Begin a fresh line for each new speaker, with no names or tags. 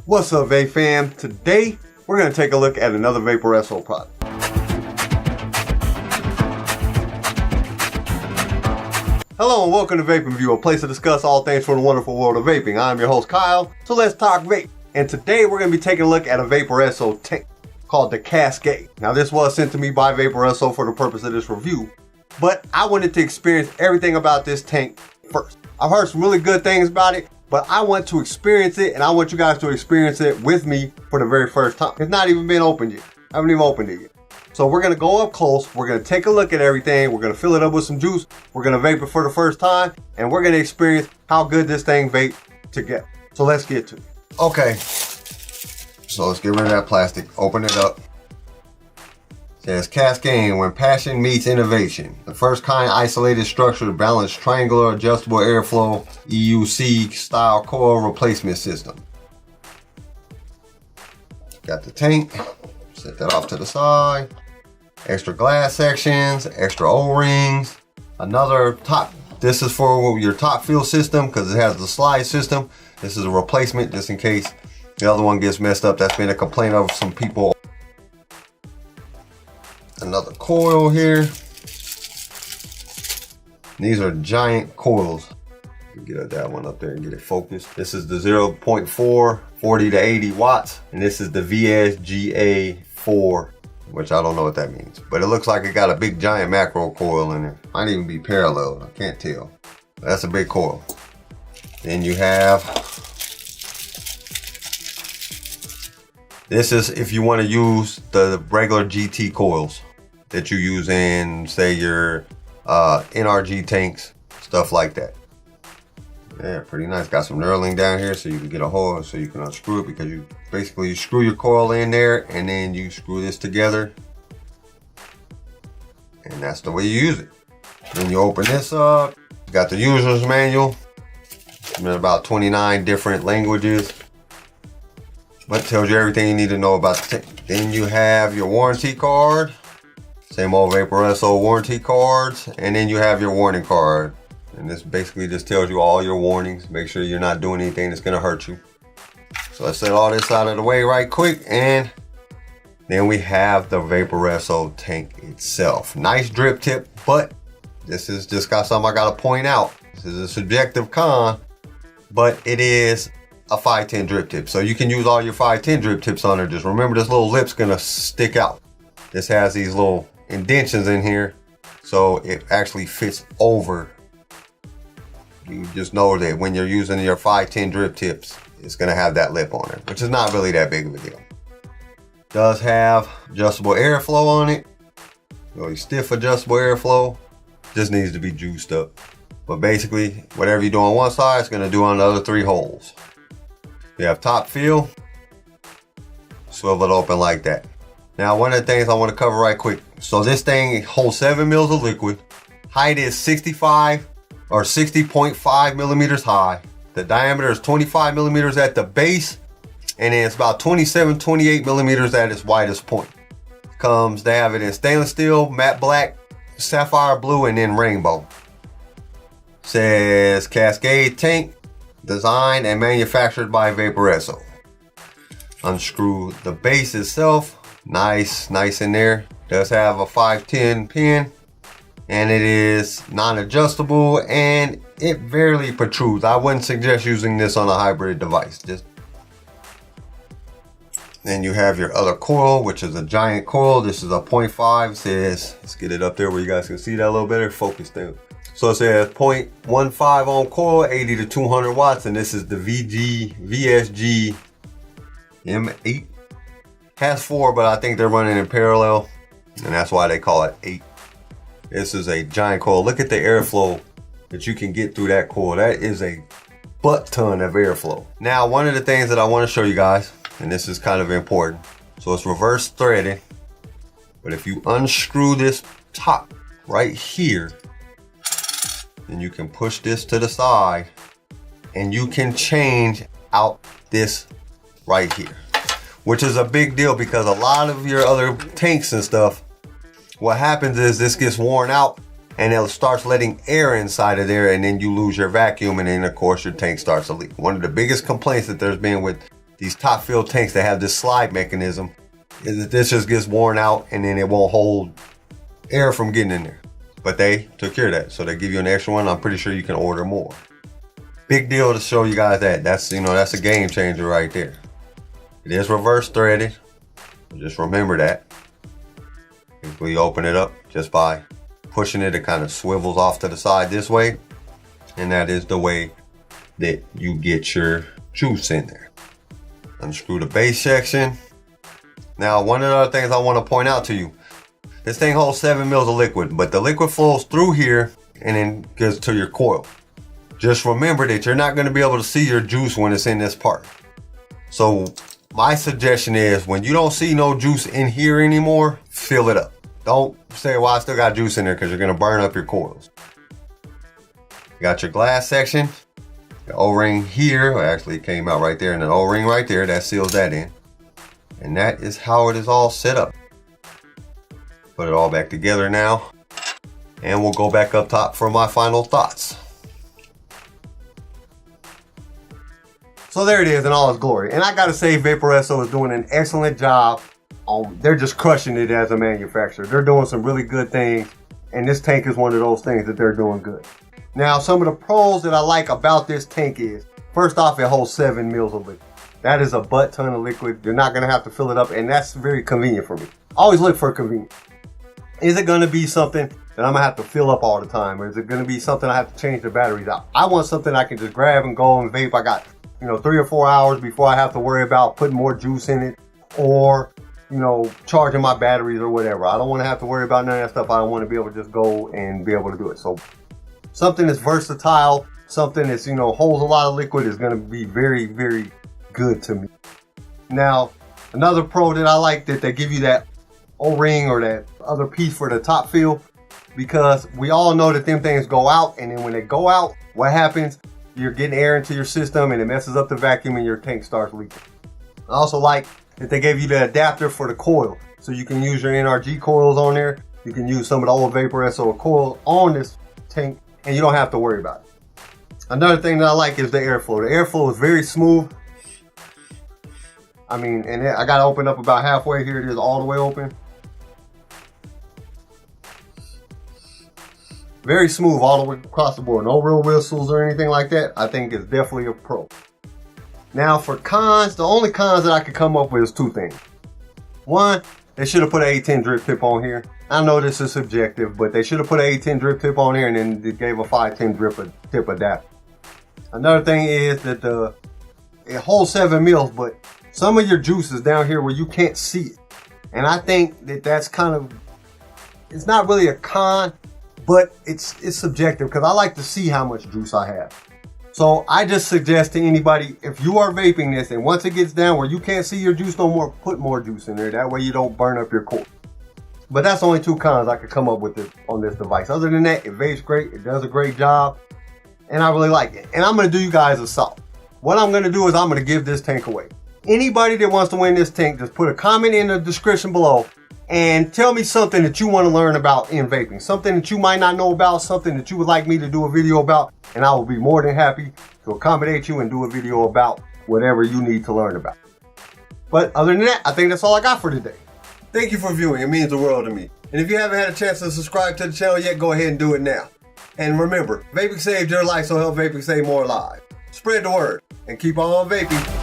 What's up, Vape fam? Today, we're going to take a look at another Vaporesso product. Hello and welcome to Vapenview, a place to discuss all things from the wonderful world of vaping. I'm your host, Kyle, so let's talk vape. And today, we're going to be taking a look at a Vaporesso tank called the Cascade. Now, this was sent to me by Vaporesso for the purpose of this review, but I wanted to experience everything about this tank first. I've heard some really good things about it, but I want to experience it, and I want you guys to experience it with me for the very first time. It's not even been opened yet. I haven't even opened it yet. So we're gonna go up close, we're gonna take a look at everything, we're gonna fill it up with some juice, we're gonna vape it for the first time, and we're gonna experience how good this thing vapes together. So let's get to it. Okay, so let's get rid of that plastic, open it up. It says Cascade, when passion meets innovation. The first kind isolated structure to balance triangular adjustable airflow EUC style coil replacement system. Got the tank, set that off to the side. Extra glass sections, extra O-rings. Another top, this is for your top fill system because it has the slide system. This is a replacement just in case the other one gets messed up. That's been a complaint of some people. Another coil here. These are giant coils. Get that one up there and get it focused. This is the 0.4, 40 to 80 watts. And this is the VSGA4, which I don't know what that means. But it looks like it got a big giant macro coil in it. Might even be parallel, I can't tell. That's a big coil. Then you have, this is if you want to use the regular GT coils that you use in, say, your NRG tanks, stuff like that. Yeah, pretty nice. Got some knurling down here so you can get a hole so you can unscrew it, because you basically screw your coil in there and then you screw this together. And that's the way you use it. Then you open this up. Got the user's manual in about 29 different languages. But it tells you everything you need to know about the tank. Then you have your warranty card. Same old Vaporesso warranty cards. And then you have your warning card. And this basically just tells you all your warnings. Make sure you're not doing anything that's gonna hurt you. So let's set all this out of the way right quick. And then we have the Vaporesso tank itself. Nice drip tip, but this is just got something I gotta point out. This is a subjective con, but it is a 510 drip tip. So you can use all your 510 drip tips on there. Just remember this little lip's gonna stick out. This has these little indentions in here, so it actually fits over. You just know that when you're using your 510 drip tips, it's gonna have that lip on it, which is not really that big of a deal. Does have adjustable airflow on it. Really stiff adjustable airflow. Just needs to be juiced up. But basically, whatever you do on one side, it's gonna do on the other 3 holes. You have top fill. Swivel it open like that. Now, one of the things I want to cover right quick. So this thing holds 7 mils of liquid. Height is 65 or 60.5 millimeters high. The diameter is 25 millimeters at the base, and then it's about 27, 28 millimeters at its widest point. They have it in stainless steel, matte black, sapphire blue, and then rainbow. Says Cascade tank, designed and manufactured by Vaporesso. Unscrew the base itself. Nice in there. Does have a 510 pin, and it is non-adjustable, and it barely protrudes. I wouldn't suggest using this on a hybrid device. Then you have your other coil, which is a giant coil. This is a 0.5. It says, let's get it up there where you guys can see that a little better. Focus there. So it says 0.15 ohm coil, 80 to 200 watts, and this is the VSG M8. Has 4, but I think they're running in parallel, and that's why they call it 8. This is a giant coil. Look at the airflow that you can get through that coil. That is a butt ton of airflow. Now, one of the things that I want to show you guys, and this is kind of important. So it's reverse threaded, but if you unscrew this top right here, then you can push this to the side, and you can change out this right here, which is a big deal because a lot of your other tanks and stuff, what happens is this gets worn out and it starts letting air inside of there, and then you lose your vacuum, and then of course your tank starts to leak. One of the biggest complaints that there's been with these top fill tanks that have this slide mechanism is that this just gets worn out and then it won't hold air from getting in there. But they took care of that. So they give you an extra one. I'm pretty sure you can order more. Big deal to show you guys that. That's, you know, that's a game changer right there. It is reverse threaded. Just remember that. If we open it up just by pushing it, it kind of swivels off to the side this way. And that is the way that you get your juice in there. Unscrew the base section. Now, one of the other things I want to point out to you, this thing holds 7 mils of liquid, but the liquid flows through here and then goes to your coil. Just remember that you're not going to be able to see your juice when it's in this part. So my suggestion is when you don't see no juice in here anymore, fill it up. Don't say, well, I still got juice in there, because you're going to burn up your coils. You got your glass section. The O-ring here, well, actually it came out right there, and an O-ring right there, that seals that in. And that is how it is all set up. Put it all back together now. And we'll go back up top for my final thoughts. So there it is in all its glory. And I gotta say, Vaporesso is doing an excellent job. They're just crushing it as a manufacturer. They're doing some really good things. And this tank is one of those things that they're doing good. Now, some of the pros that I like about this tank is, first off, it holds 7 mils of liquid. That is a butt ton of liquid. You're not gonna have to fill it up, and that's very convenient for me. Always look for convenience. Is it gonna be something that I'm gonna have to fill up all the time? Or is it gonna be something I have to change the batteries out? I want something I can just grab and go and vape. I got, 3 or 4 hours before I have to worry about putting more juice in it or, charging my batteries or whatever. I don't wanna have to worry about none of that stuff. I want to be able to just go and be able to do it. So something that's versatile, something that's, holds a lot of liquid is gonna be very, very good to me. Now, another pro that I like, that they give you that O-ring or that other piece for the top fill, because we all know that them things go out, and then when they go out, what happens? You're getting air into your system and it messes up the vacuum and your tank starts leaking. I also like that they gave you the adapter for the coil, so you can use your NRG coils on there. You can use some of the old Vaporesso coil on this tank and you don't have to worry about it. Another thing that I like is the airflow. The airflow is very smooth. I mean, and I got to open up about halfway. Here it is, all the way open. Very smooth all the way across the board. No real whistles or anything like that. I think it's definitely a pro. Now for cons, the only cons that I could come up with is 2 things. One, they should have put an A10 drip tip on here. I know this is subjective, but they should have put an A10 drip tip on here and then they gave a 510 drip tip adapter. Another thing is that it holds 7 mils, but some of your juice is down here where you can't see it. And I think that that's kind of, it's not really a con, but it's subjective, because I like to see how much juice I have. So I just suggest to anybody, if you are vaping this and once it gets down where you can't see your juice no more, put more juice in there. That way you don't burn up your core. But that's only 2 cons I could come up with on this device. Other than that, it vapes great. It does a great job. And I really like it. And I'm going to do you guys a solid. What I'm going to do is I'm going to give this tank away. Anybody that wants to win this tank, just put a comment in the description below and tell me something that you want to learn about in vaping. Something that you might not know about, something that you would like me to do a video about, and I will be more than happy to accommodate you and do a video about whatever you need to learn about. But other than that, I think that's all I got for today. Thank you for viewing. It means the world to me. And if you haven't had a chance to subscribe to the channel yet, go ahead and do it now. And remember, vaping saved your life, so help vaping save more lives. Spread the word and keep on vaping.